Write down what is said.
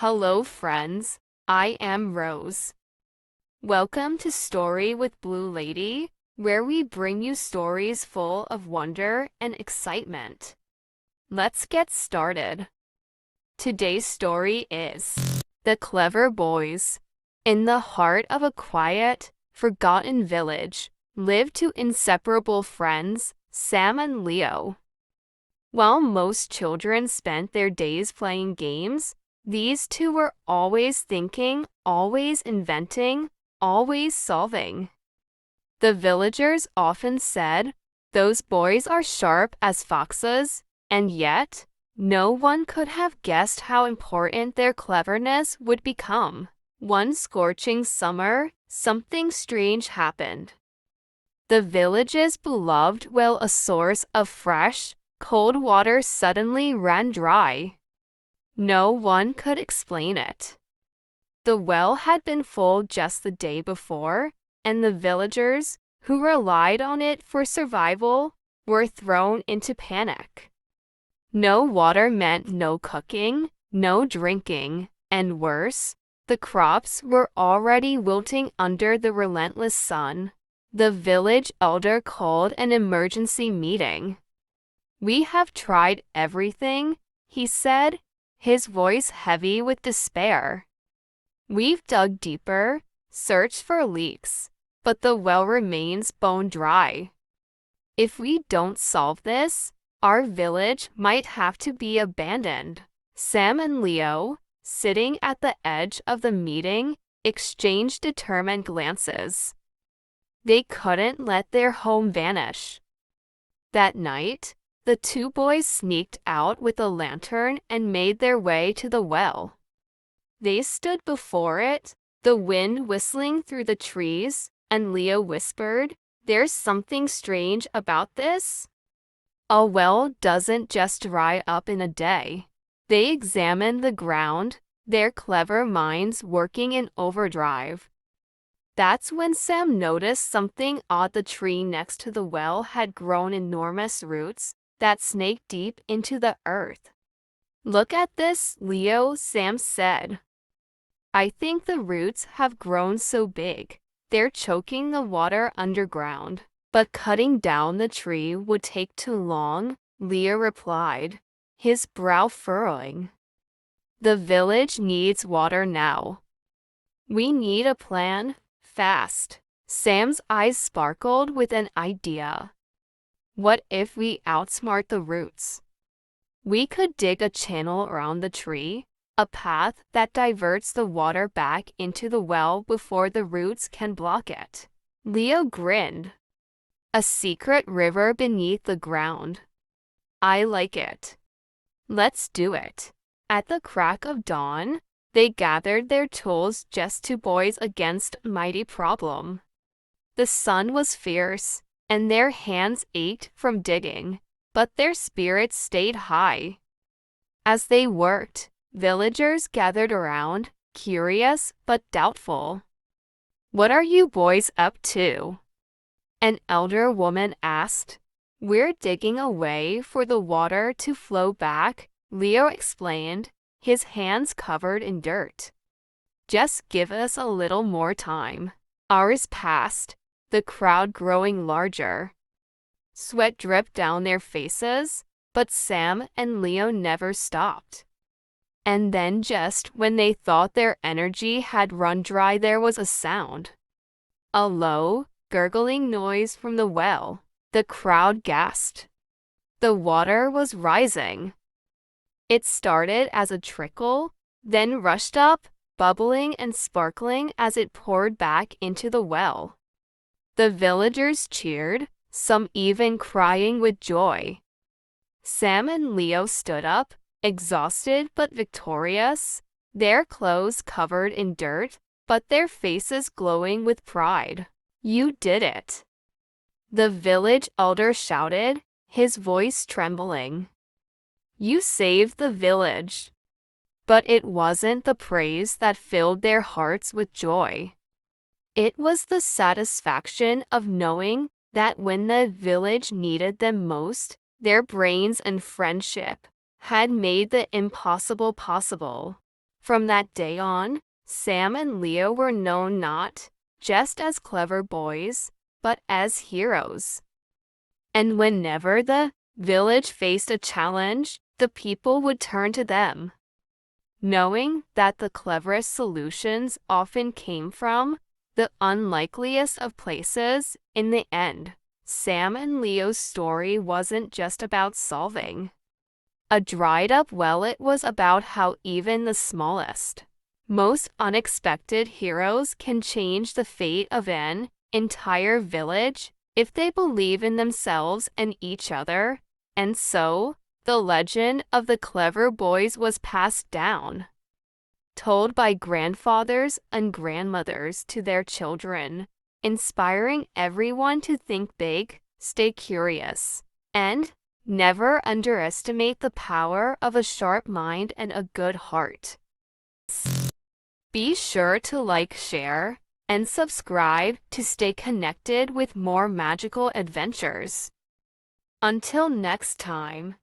Hello, friends. I am Rose. Welcome to Story with Blue Lady, where we bring you stories full of wonder and excitement. Let's get started. Today's story is The Clever Boys. In the heart of a quiet, forgotten village, lived two inseparable friends, Sam and Leo. While most children spent their days playing games, these two were always thinking, always inventing, always solving. The villagers often said, "Those boys are sharp as foxes," and yet, no one could have guessed how important their cleverness would become. One scorching summer, something strange happened. The village's beloved well, a source of fresh, cold water, suddenly ran dry. No one could explain it. The well had been full just the day before, and the villagers, who relied on it for survival, were thrown into panic. No water meant no cooking, no drinking, and worse, the crops were already wilting under the relentless sun. The village elder called an emergency meeting. "We have tried everything," he said, his voice heavy with despair. "We've dug deeper, searched for leaks, but the well remains bone dry. If we don't solve this, our village might have to be abandoned." Sam and Leo, sitting at the edge of the meeting, exchanged determined glances. They couldn't let their home vanish. That night, the two boys sneaked out with a lantern and made their way to the well. They stood before it, the wind whistling through the trees, and Leo whispered, "There's something strange about this. A well doesn't just dry up in a day." They examined the ground, their clever minds working in overdrive. That's when Sam noticed something odd. The tree next to the well had grown enormous roots that snaked deep into the earth. "Look at this, Leo," Sam said. "I think the roots have grown so big, they're choking the water underground. But cutting down the tree would take too long," Leo replied, his brow furrowing. "The village needs water now. We need a plan, fast." Sam's eyes sparkled with an idea. "What if we outsmart the roots? We could dig a channel around the tree, a path that diverts the water back into the well before the roots can block it." Leo grinned. "A secret river beneath the ground. I like it. Let's do it." At the crack of dawn, they gathered their tools, just two boys against a mighty problem. The sun was fierce, and their hands ached from digging, but their spirits stayed high. As they worked, villagers gathered around, curious but doubtful. "What are you boys up to?" an elder woman asked. "We're digging a way for the water to flow back," Leo explained, his hands covered in dirt. "Just give us a little more time." Hours passed, the crowd growing larger. Sweat dripped down their faces, but Sam and Leo never stopped. And then, just when they thought their energy had run dry, there was a sound. A low, gurgling noise from the well. The crowd gasped. The water was rising. It started as a trickle, then rushed up, bubbling and sparkling as it poured back into the well. The villagers cheered, some even crying with joy. Sam and Leo stood up, exhausted but victorious, their clothes covered in dirt, but their faces glowing with pride. "You did it!" the village elder shouted, his voice trembling. "You saved the village." But it wasn't the praise that filled their hearts with joy. It was the satisfaction of knowing that when the village needed them most, their brains and friendship had made the impossible possible. From that day on, Sam and Leo were known not just as clever boys, but as heroes. And whenever the village faced a challenge, the people would turn to them. Knowing that the cleverest solutions often came from the unlikeliest of places, in the end, Sam and Leo's story wasn't just about solving a dried-up well, it was about how even the smallest, most unexpected heroes can change the fate of an entire village if they believe in themselves and each other. And so, the legend of the clever boys was passed down, told by grandfathers and grandmothers to their children, inspiring everyone to think big, stay curious, and never underestimate the power of a sharp mind and a good heart. Be sure to like, share, and subscribe to stay connected with more magical adventures. Until next time.